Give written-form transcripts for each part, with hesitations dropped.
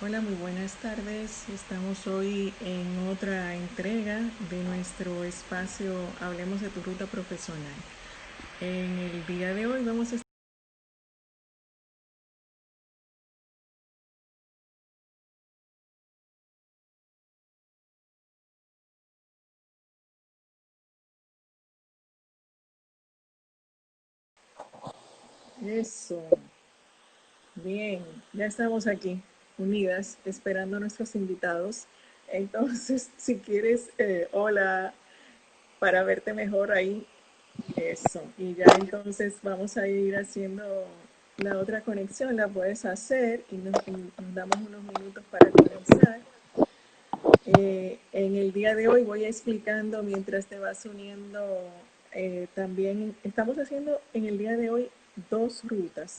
Hola, muy buenas tardes. Estamos hoy en otra entrega de nuestro espacio Hablemos de tu ruta profesional. En el día de hoy vamos a estar... Eso, bien, ya estamos aquí, unidas, esperando a nuestros invitados. Entonces, si quieres, hola, para verte mejor ahí, eso. Y ya entonces vamos a ir haciendo la otra conexión, la puedes hacer y nos damos unos minutos para comenzar. En el día de hoy voy explicando mientras te vas uniendo. También estamos haciendo en el día de hoy dos rutas.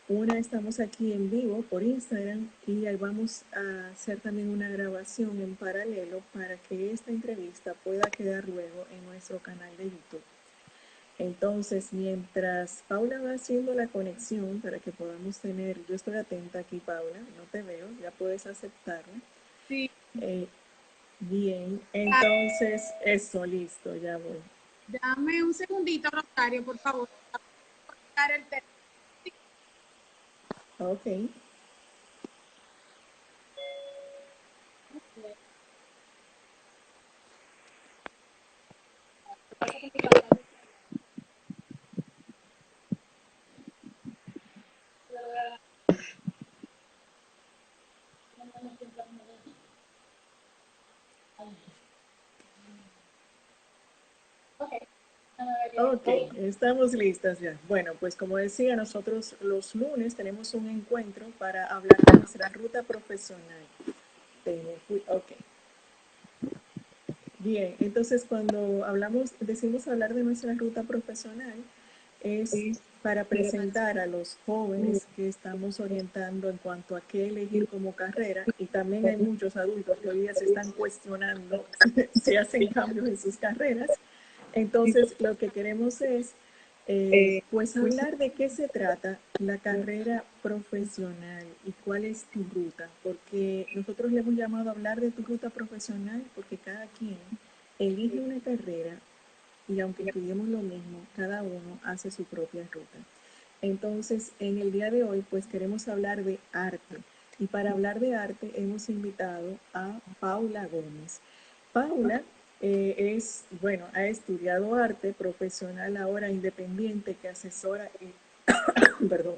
Una estamos aquí en vivo por Instagram y ahí vamos a hacer también una grabación en paralelo para que esta entrevista pueda quedar luego en nuestro canal de YouTube. Entonces, mientras Paula va haciendo la conexión para que podamos tener, yo estoy atenta aquí, Paula, no te veo, ya puedes aceptarla. Sí, Eh, Bien, entonces, eso, listo, ya voy. dame un segundito, Rosario, por favor. Dar el teléfono. Ok, ok, estamos listas ya. Bueno, pues como decía, nosotros los lunes tenemos un encuentro para hablar de nuestra ruta profesional. Ok, bien, entonces cuando decimos hablar de nuestra ruta profesional, es para presentar a los jóvenes que estamos orientando en cuanto a qué elegir como carrera, y también hay muchos adultos que hoy día se están cuestionando si hacen cambios en sus carreras. Entonces, lo que queremos es, pues, hablar de qué se trata la carrera profesional y cuál es tu ruta, porque nosotros le hemos llamado a hablar de tu ruta profesional porque cada quien elige una carrera y aunque estudiemos lo mismo, cada uno hace su propia ruta. Entonces, en el día de hoy, pues queremos hablar de arte. Y para hablar de arte hemos invitado a Paula Gómez. Paula bueno, ha estudiado arte, profesional ahora independiente que asesora, perdón,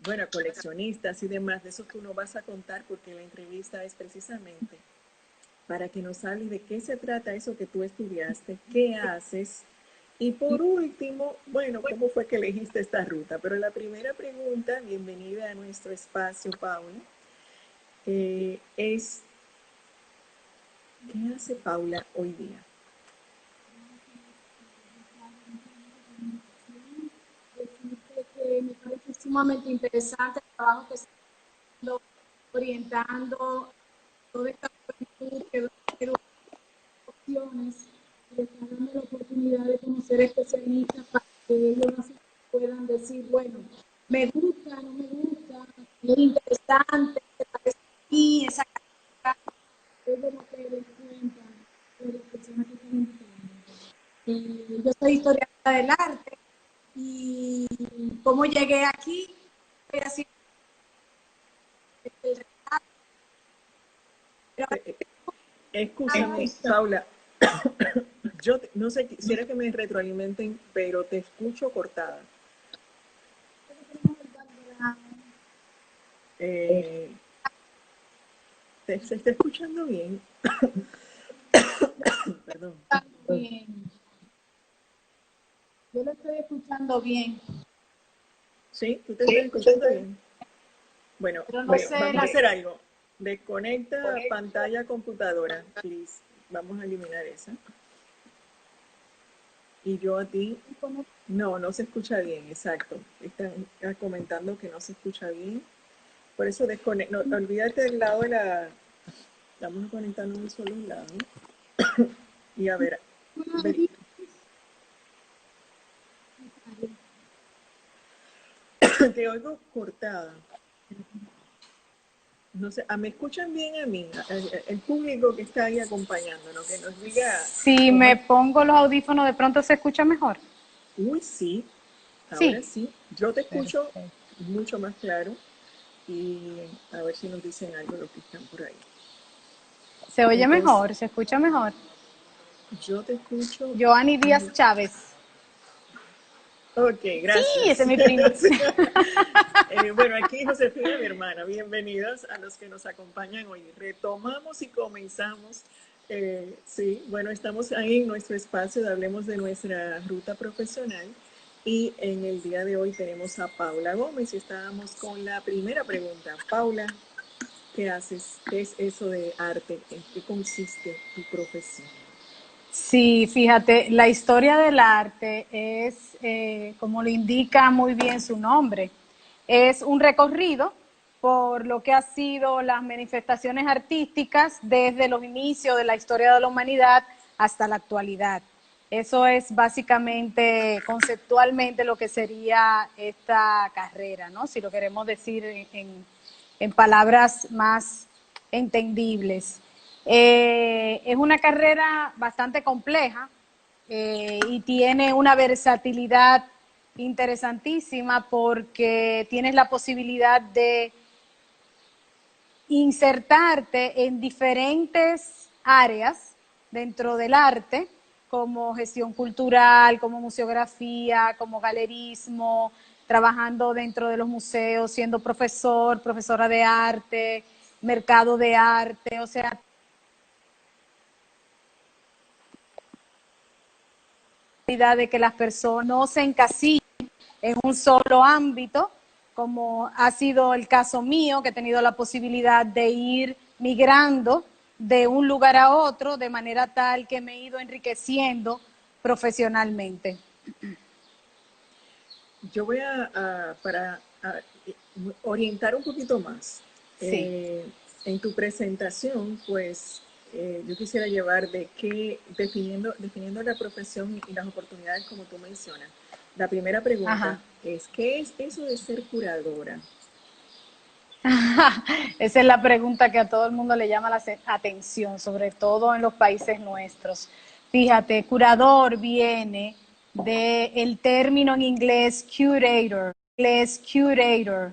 bueno, coleccionistas y demás. De eso tú no vas a contar porque la entrevista es precisamente para que nos hables de qué se trata eso que tú estudiaste, qué haces y por último, bueno, ¿cómo fue que elegiste esta ruta? Pero la primera pregunta, bienvenida a nuestro espacio, Paula, es, ¿qué hace Paula hoy día? Decirte que me parece sumamente interesante el trabajo que está haciendo, orientando toda esta juventud que va a hacer opciones y le está dando la oportunidad de conocer especialistas para que ellos así puedan decir, bueno, me gusta, no me gusta, es interesante, se parece a mí, esa carrera, es de lo que les cuenta de las personas que están invitando. Yo soy historiadora del arte y cómo llegué aquí, estoy haciendo el retrato, pero Escúchame, Paula, no sé, quisiera que me retroalimenten, pero te escucho cortada. tenemos el background. Eh, ¿Se está escuchando bien? Perdón. Bien, yo lo estoy escuchando bien, ¿Sí? ¿Tú te estás escuchando bien? Bueno, pero no sé vamos a la... hacer algo. Desconecta pantalla computadora, please. Vamos a eliminar esa. Y yo a ti, no, no se escucha bien, exacto. Están comentando que no se escucha bien. Por eso desconecta, no, olvídate del lado de la... Estamos conectando en un solo lado. Y a ver, te oigo cortada. No sé, ¿me escuchan bien a mí? El público que está ahí acompañándonos, que nos diga Si cómo me es. pongo los audífonos, ¿de pronto se escucha mejor? Uy, sí, ahora Sí. sí. Yo te escucho Perfecto. mucho más claro y a ver si nos dicen algo los que están por ahí. ¿Se oye Entonces, mejor? ¿Se escucha mejor? yo te escucho. Joanny Díaz Chávez. Ok, Sí, ese gracias. es mi primo. Bueno, aquí Josefina, mi hermana. Bienvenidos a los que nos acompañan hoy. Retomamos y comenzamos. Sí, bueno, estamos ahí en nuestro espacio de Hablemos de nuestra ruta profesional y en el día de hoy tenemos a Paula Gómez y estábamos con la primera pregunta. Paula, ¿qué haces? ¿Qué es eso de arte? ¿En qué consiste tu profesión? Sí, fíjate, la historia del arte es, como lo indica muy bien su nombre, es un recorrido por lo que han sido las manifestaciones artísticas desde los inicios de la historia de la humanidad hasta la actualidad. Eso es básicamente, conceptualmente, lo que sería esta carrera, ¿no? Si lo queremos decir en palabras más entendibles. Es una carrera bastante compleja y tiene una versatilidad interesantísima porque tienes la posibilidad de insertarte en diferentes áreas dentro del arte, como gestión cultural, como museografía, como galerismo, trabajando dentro de los museos, siendo profesor, profesora de arte, mercado de arte, o sea, de que las personas no se encasillen en un solo ámbito, como ha sido el caso mío, que he tenido la posibilidad de ir migrando de un lugar a otro de manera tal que me he ido enriqueciendo profesionalmente. Yo voy orientar un poquito más. Sí. En tu presentación, pues yo quisiera llevar de qué, definiendo la profesión y las oportunidades como tú mencionas. La primera pregunta Ajá. es, ¿qué es eso de ser curadora? Esa es la pregunta que a todo el mundo le llama la atención, sobre todo en los países nuestros. Fíjate, curador viene del término en inglés curator. Curator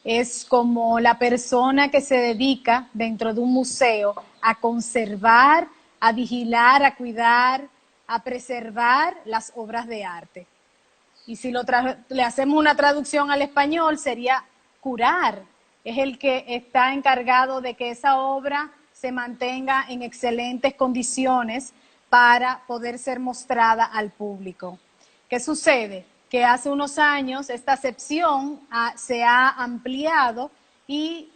es como la persona que se dedica dentro de un museo a conservar, a vigilar, a cuidar, a preservar las obras de arte. Y si le hacemos una traducción al español, sería curar. Es el que está encargado de que esa obra se mantenga en excelentes condiciones para poder ser mostrada al público. ¿Qué sucede? Que hace unos años esta acepción se ha ampliado y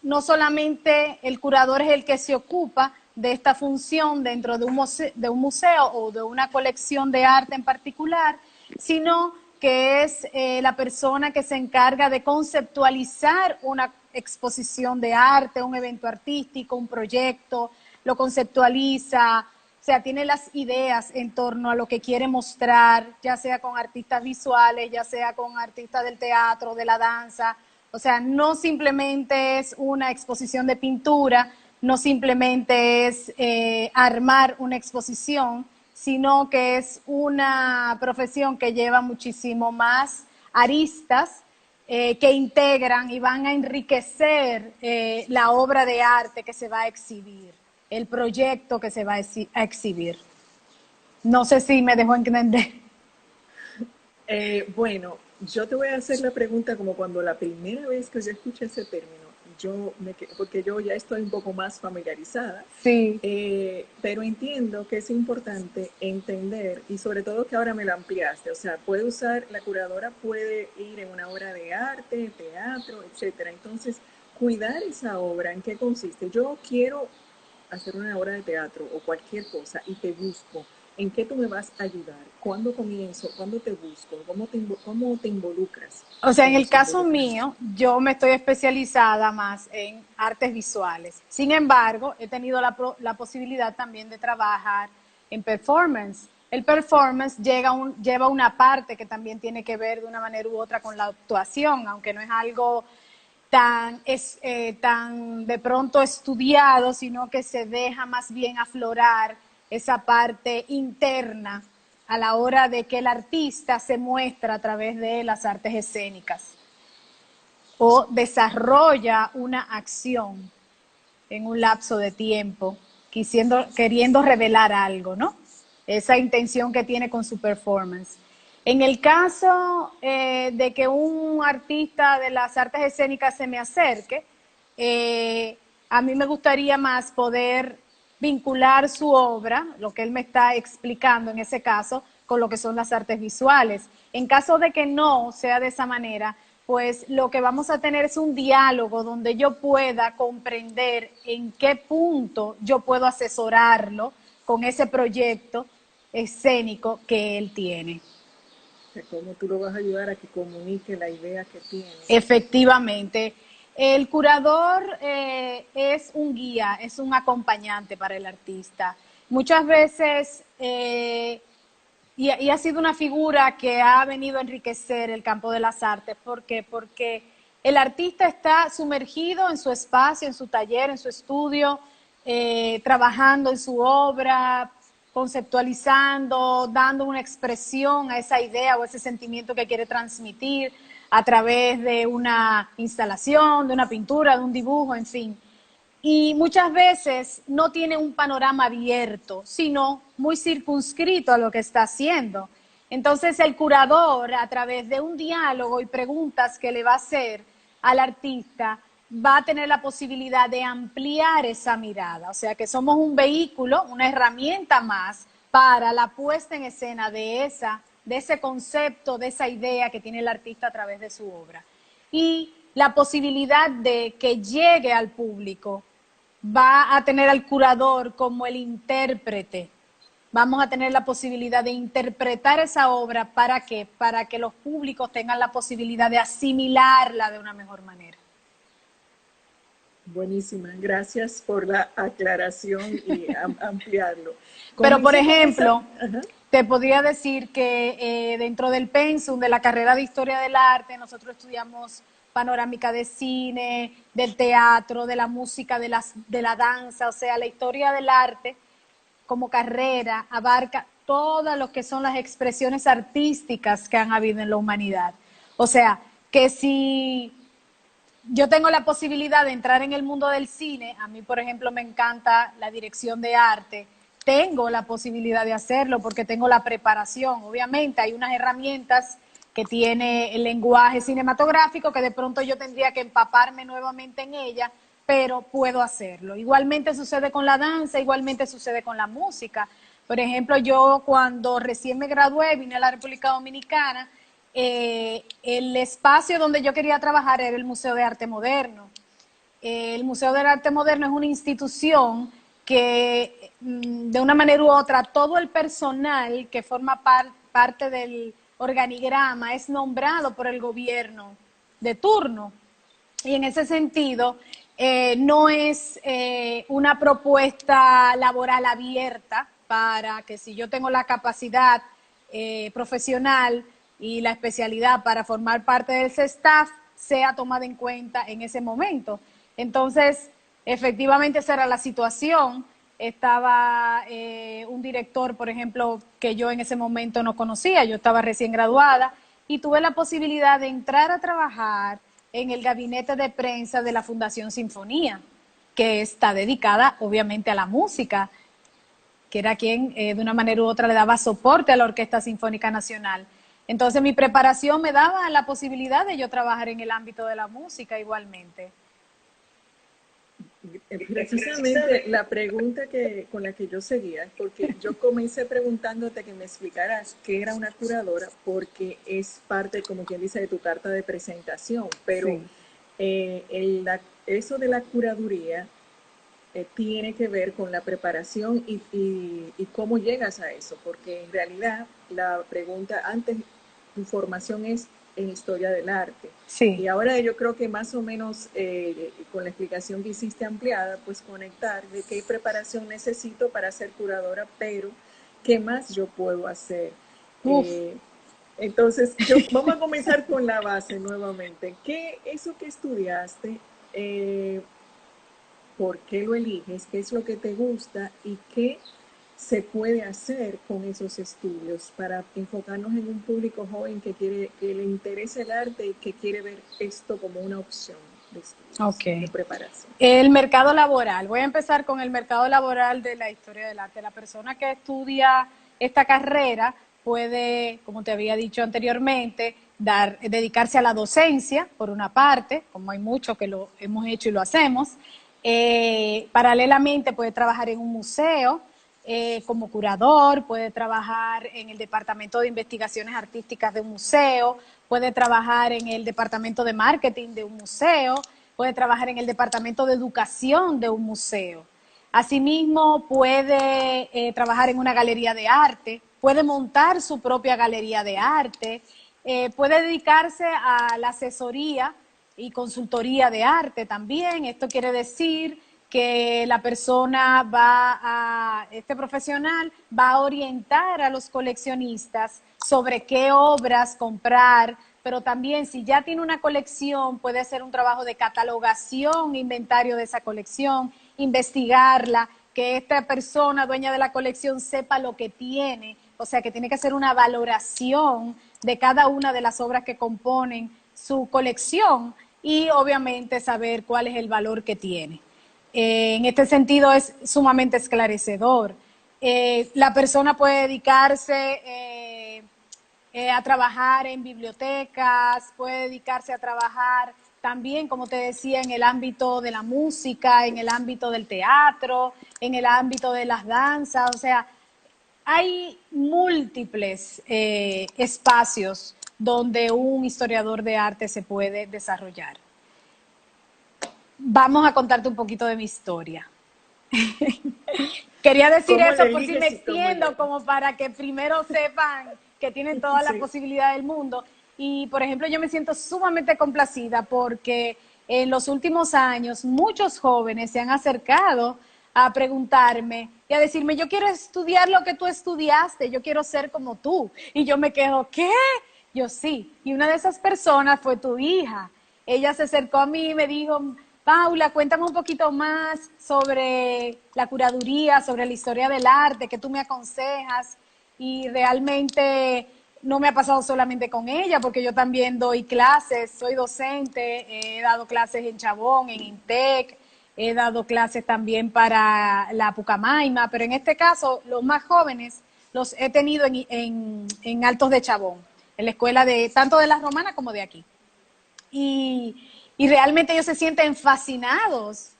no solamente el curador es el que se ocupa de esta función dentro de un museo o de una colección de arte en particular, sino que es la persona que se encarga de conceptualizar una exposición de arte, un evento artístico, un proyecto, lo conceptualiza, o sea, tiene las ideas en torno a lo que quiere mostrar, ya sea con artistas visuales, ya sea con artistas del teatro, de la danza. O sea, no simplemente es una exposición de pintura, no simplemente es armar una exposición, sino que es una profesión que lleva muchísimo más aristas que integran y van a enriquecer la obra de arte que se va a exhibir, el proyecto que se va a exhibir. No sé si me dejo entender. Bueno, yo te voy a hacer la pregunta como cuando la primera vez que yo escuché ese término, porque yo ya estoy un poco más familiarizada, Sí. pero entiendo que es importante entender y sobre todo que ahora me lo ampliaste, o sea, la curadora puede ir en una obra de arte, teatro, etcétera. Entonces, cuidar esa obra, ¿en qué consiste? Yo quiero hacer una obra de teatro o cualquier cosa y te busco. ¿En qué tú me vas a ayudar? ¿Cuándo comienzo? ¿Cuándo te busco? ¿Cómo te involucras O sea, en en el ese caso involucramiento? mío, yo me estoy especializada más en artes visuales. Sin embargo, he tenido la posibilidad también de trabajar en performance. el performance lleva una parte que también tiene que ver de una manera u otra con la actuación, aunque no es algo tan de pronto estudiado, sino que se deja más bien aflorar esa parte interna a la hora de que el artista se muestra a través de las artes escénicas o desarrolla una acción en un lapso de tiempo, queriendo revelar algo, ¿no? Esa intención que tiene con su performance. En el caso de que un artista de las artes escénicas se me acerque, a mí me gustaría más poder vincular su obra, lo que él me está explicando en ese caso, con lo que son las artes visuales. En caso de que no sea de esa manera, pues lo que vamos a tener es un diálogo donde yo pueda comprender en qué punto yo puedo asesorarlo con ese proyecto escénico que él tiene. Cómo tú lo vas a ayudar a que comunique la idea que tiene. Efectivamente. El curador es un guía, es un acompañante para el artista. Muchas veces, y ha sido una figura que ha venido a enriquecer el campo de las artes. ¿Por qué? Porque el artista está sumergido en su espacio, en su taller, en su estudio, trabajando en su obra, conceptualizando, dando una expresión a esa idea o ese sentimiento que quiere transmitir a través de una instalación, de una pintura, de un dibujo, en fin. Y muchas veces no tiene un panorama abierto, sino muy circunscrito a lo que está haciendo. Entonces el curador, a través de un diálogo y preguntas que le va a hacer al artista, va a tener la posibilidad de ampliar esa mirada. O sea que somos un vehículo, una herramienta más para la puesta en escena de ese concepto, de esa idea que tiene el artista a través de su obra. Y la posibilidad de que llegue al público va a tener al curador como el intérprete. Vamos a tener la posibilidad de interpretar esa obra. ¿Para qué? Para que los públicos tengan la posibilidad de asimilarla de una mejor manera. Buenísima, gracias por la aclaración y ampliarlo. Pero, por ejemplo, te podría decir que dentro del pensum de la carrera de Historia del Arte, nosotros estudiamos panorámica de cine, del teatro, de la música, de la danza. O sea, la historia del arte como carrera abarca todas lo que son las expresiones artísticas que han habido en la humanidad. O sea, que si yo tengo la posibilidad de entrar en el mundo del cine, a mí, por ejemplo, me encanta la dirección de arte, tengo la posibilidad de hacerlo porque tengo la preparación. Obviamente hay unas herramientas que tiene el lenguaje cinematográfico que de pronto yo tendría que empaparme nuevamente en ella, pero puedo hacerlo. Igualmente sucede con la danza, igualmente sucede con la música. Por ejemplo, yo cuando recién me gradué, vine a la República Dominicana, el espacio donde yo quería trabajar era el Museo de Arte Moderno. El Museo del Arte Moderno es una institución que de una manera u otra todo el personal que forma parte del organigrama es nombrado por el gobierno de turno. Y en ese sentido no es una propuesta laboral abierta para que si yo tengo la capacidad profesional y la especialidad para formar parte de ese staff sea tomada en cuenta en ese momento. Entonces, efectivamente esa era la situación. Estaba un director, por ejemplo, que yo en ese momento no conocía, yo estaba recién graduada y tuve la posibilidad de entrar a trabajar en el gabinete de prensa de la Fundación Sinfonía, que está dedicada obviamente a la música, que era quien de una manera u otra le daba soporte a la Orquesta Sinfónica Nacional. Entonces mi preparación me daba la posibilidad de yo trabajar en el ámbito de la música igualmente. Precisamente la pregunta con la que yo seguía, porque yo comencé preguntándote que me explicaras qué era una curadora, porque es parte, como quien dice, de tu carta de presentación, pero sí. Eso de la curaduría tiene que ver con la preparación y cómo llegas a eso, porque en realidad la pregunta antes, tu formación es en historia del arte. Sí. Y ahora yo creo que más o menos con la explicación que hiciste ampliada, pues conectar de qué preparación necesito para ser curadora, pero ¿qué más yo puedo hacer? Uf. Entonces, vamos a comenzar con la base nuevamente. ¿Qué eso que estudiaste? eh, ¿Por qué lo eliges? ¿Qué es lo que te gusta? ¿Y qué se puede hacer con esos estudios para enfocarnos en un público joven que quiere, que le interesa el arte y que quiere ver esto como una opción de estudios, de Ok. preparación? El mercado laboral. Voy a empezar con el mercado laboral de la historia del arte. La persona que estudia esta carrera puede, como te había dicho anteriormente, dedicarse a la docencia, por una parte, como hay muchos que lo hemos hecho y lo hacemos. Paralelamente puede trabajar en un museo como curador, puede trabajar en el departamento de investigaciones artísticas de un museo, puede trabajar en el departamento de marketing de un museo, puede trabajar en el departamento de educación de un museo. Asimismo, puede trabajar en una galería de arte, puede montar su propia galería de arte, puede dedicarse a la asesoría y consultoría de arte también. Esto quiere decir que la persona este profesional va a orientar a los coleccionistas sobre qué obras comprar, pero también si ya tiene una colección, puede hacer un trabajo de catalogación, inventario de esa colección, investigarla, que esta persona dueña de la colección sepa lo que tiene, o sea que tiene que hacer una valoración de cada una de las obras que componen su colección y obviamente saber cuál es el valor que tiene. En este sentido es sumamente esclarecedor. La persona puede dedicarse a trabajar en bibliotecas, puede dedicarse a trabajar también, como te decía, en el ámbito de la música, en el ámbito del teatro, en el ámbito de las danzas, o sea, hay múltiples espacios donde un historiador de arte se puede desarrollar. Vamos a contarte un poquito de mi historia. Quería decir ¿Cómo lo eso por si me eliges y cómo extiendo, llegas? como para que primero sepan que tienen toda la Sí, posibilidad del mundo. Y, por ejemplo, yo me siento sumamente complacida porque en los últimos años muchos jóvenes se han acercado a preguntarme y a decirme, yo quiero estudiar lo que tú estudiaste, yo quiero ser como tú. Y yo me quedo, ¿qué? Yo sí. Y una de esas personas fue tu hija. Ella se acercó a mí y me dijo, Paula, cuéntame un poquito más sobre la curaduría, sobre la historia del arte, que tú me aconsejas. Y realmente no me ha pasado solamente con ella, porque yo también doy clases, soy docente, he dado clases en Chabón, en Intec, he dado clases también para la Pucamaima, pero en este caso los más jóvenes los he tenido en Altos de Chabón, en la escuela de tanto de las romanas como de aquí. Y realmente ellos se sienten fascinados,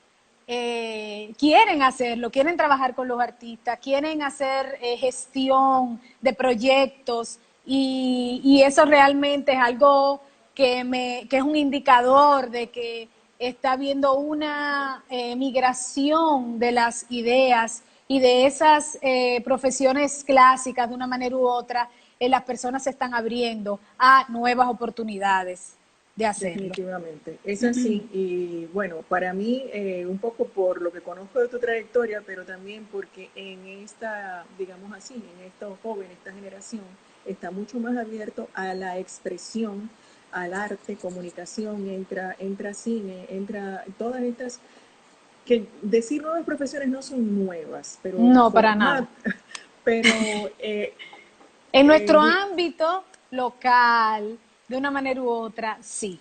quieren hacerlo, quieren trabajar con los artistas, quieren hacer gestión de proyectos y eso realmente es algo que es un indicador de que está habiendo una migración de las ideas y de esas profesiones clásicas de una manera u otra, las personas se están abriendo a nuevas oportunidades de hacerlo. definitivamente. Es así. Y bueno, para mí, un poco por lo que conozco de tu trayectoria, pero también porque en esta, digamos así, en estos jóvenes, esta generación, está mucho más abierto a la expresión, al arte, comunicación, entra cine, entra todas estas, que decir nuevas profesiones no son nuevas, pero No, para format, nada. pero En nuestro eh, ámbito local, de una manera u otra, sí.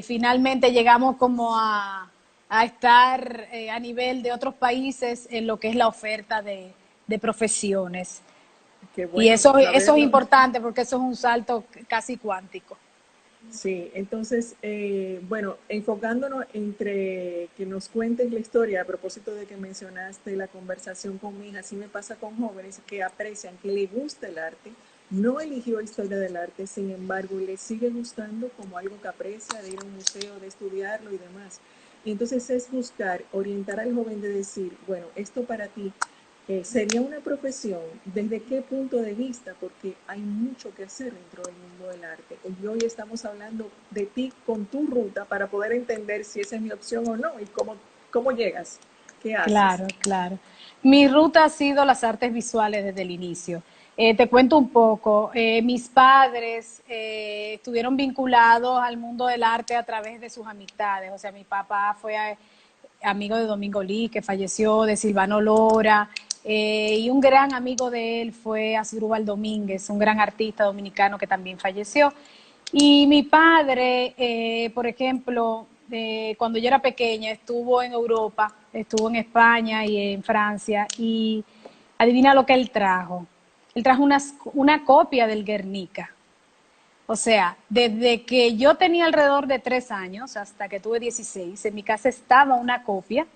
Finalmente llegamos como a estar a nivel de otros países en lo que es la oferta de profesiones. qué Y bueno eso es saberlo. importante porque eso es un salto casi cuántico. Sí, entonces, bueno, enfocándonos entre que nos cuentes la historia, a propósito de que mencionaste la conversación con mi hija, así me pasa con jóvenes que aprecian, que le gusta el arte, no eligió historia del arte, sin embargo, le sigue gustando como algo que aprecia, de ir a un museo, de estudiarlo y demás. Y entonces es buscar, orientar al joven de decir, bueno, esto para ti sería una profesión, ¿desde qué punto de vista? Porque hay mucho que hacer dentro del mundo del arte. Y hoy estamos hablando de ti con tu ruta para poder entender si esa es mi opción o no y cómo llegas, qué haces. Claro, claro. Mi ruta ha sido las artes visuales desde el inicio. Te cuento un poco. Mis padres estuvieron vinculados al mundo del arte a través de sus amistades. O sea, mi papá fue amigo de Domingo Lee, que falleció, de Silvano Lora, y un gran amigo de él fue Asdrúbal Domínguez, un gran artista dominicano que también falleció. Y mi padre, por ejemplo, cuando yo era pequeña, estuvo en Europa, estuvo en España y en Francia, y adivina lo que él trajo. Él trajo una copia del Guernica. O sea, desde que yo tenía alrededor de 3 años hasta que tuve 16, en mi casa estaba una copia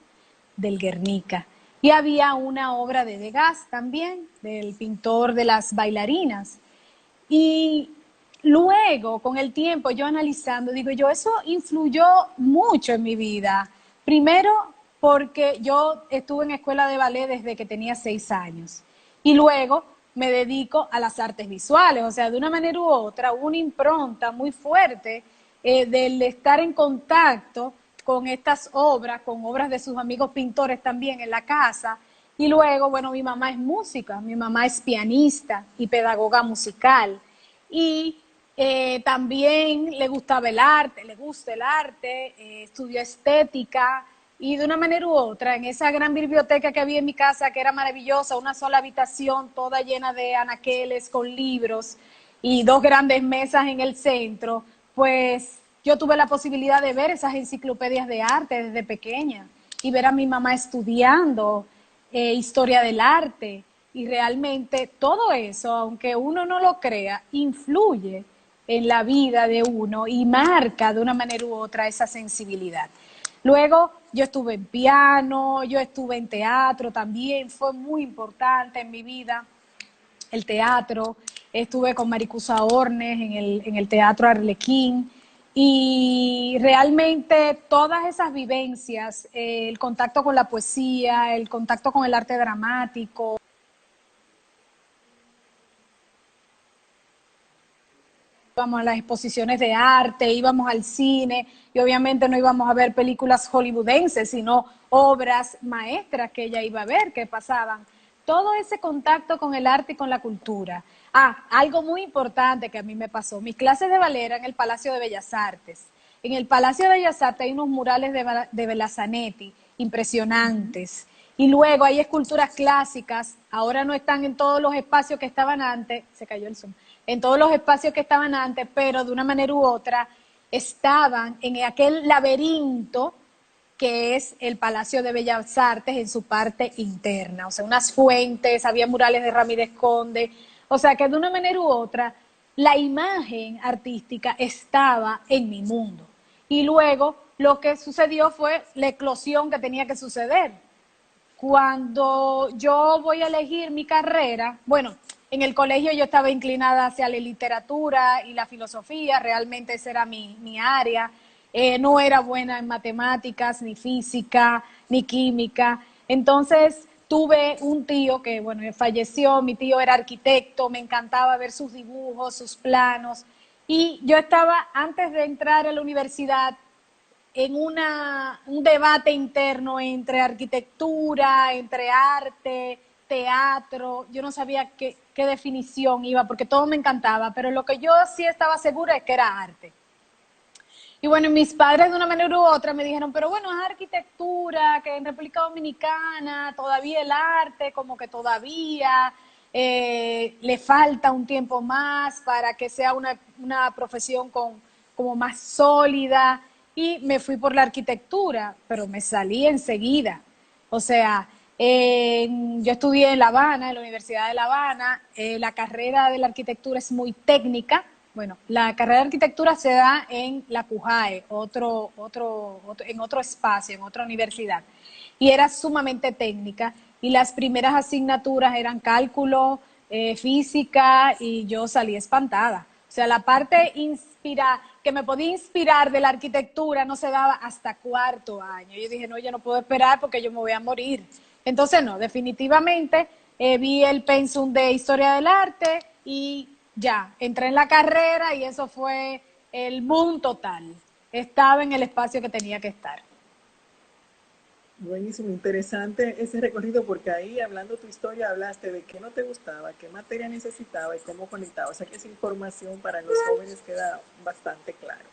del Guernica. Y había una obra de Degas también, del pintor de las bailarinas. Y luego, con el tiempo, yo analizando, digo yo, eso influyó mucho en mi vida. Primero, porque yo estuve en escuela de ballet desde que tenía 6 años. Y luego me dedico a las artes visuales. O sea, de una manera u otra, una impronta muy fuerte del estar en contacto con estas obras, con obras de sus amigos pintores también en la casa. Y luego, bueno, mi mamá es música, mi mamá es pianista y pedagoga musical. Y también le gustaba el arte, le gusta el arte, estudió estética y de una manera u otra, en esa gran biblioteca que había en mi casa, que era maravillosa, una sola habitación toda llena de anaqueles con libros y 2 grandes mesas en el centro, pues yo tuve la posibilidad de ver esas enciclopedias de arte desde pequeña y ver a mi mamá estudiando historia del arte. Y realmente todo eso, aunque uno no lo crea, influye en la vida de uno y marca de una manera u otra esa sensibilidad. Luego yo estuve en piano, yo estuve en teatro también, fue muy importante en mi vida el teatro. Estuve con Maricusa Ornes en el Teatro Arlequín y realmente todas esas vivencias, el contacto con la poesía, el contacto con el arte dramático, íbamos a las exposiciones de arte, íbamos al cine y obviamente no íbamos a ver películas hollywoodenses, sino obras maestras que ella iba a ver, que pasaban. Todo ese contacto con el arte y con la cultura. Ah, algo muy importante que a mí me pasó. Mis clases de ballet eran en el Palacio de Bellas Artes. En el Palacio de Bellas Artes hay unos murales de Belazanetti impresionantes. Y luego hay esculturas clásicas, ahora no están en todos los espacios que estaban antes, se cayó el zoom, en todos los espacios que estaban antes, pero de una manera u otra estaban en aquel laberinto que es el Palacio de Bellas Artes en su parte interna, o sea, unas fuentes, había murales de Ramírez Conde, o sea, que de una manera u otra la imagen artística estaba en mi mundo. Y luego lo que sucedió fue la eclosión que tenía que suceder. Cuando yo voy a elegir mi carrera, bueno, en el colegio yo estaba inclinada hacia la literatura y la filosofía, realmente esa era mi área. No era buena en matemáticas, ni física, ni química. Entonces tuve un tío que, bueno, falleció, mi tío era arquitecto, me encantaba ver sus dibujos, sus planos. Y yo estaba, antes de entrar a la universidad, en un debate interno entre arquitectura, entre arte, teatro. Yo no sabía qué definición iba, porque todo me encantaba, pero lo que yo sí estaba segura es que era arte. Y bueno, mis padres de una manera u otra me dijeron, pero bueno, es arquitectura, que en República Dominicana todavía el arte, como que todavía le falta un tiempo más para que sea una profesión como más sólida. Y me fui por la arquitectura, pero me salí enseguida. O sea, yo estudié en La Habana, en la Universidad de La Habana. La carrera de la arquitectura es muy técnica. Bueno, la carrera de arquitectura se da en la CUJAE, en otro espacio, en otra universidad. Y era sumamente técnica. Y las primeras asignaturas eran cálculo, física, y yo salí espantada. O sea, la parte que me podía inspirar de la arquitectura no se daba hasta 4º año. Yo dije, no, yo no puedo esperar porque yo me voy a morir. Entonces, no, definitivamente vi el pensum de Historia del Arte y ya, entré en la carrera y eso fue el boom total. Estaba en el espacio que tenía que estar. Buenísimo, interesante ese recorrido porque ahí hablando tu historia hablaste de qué no te gustaba, qué materia necesitaba y cómo conectaba. O sea que esa información para los jóvenes queda bastante claro.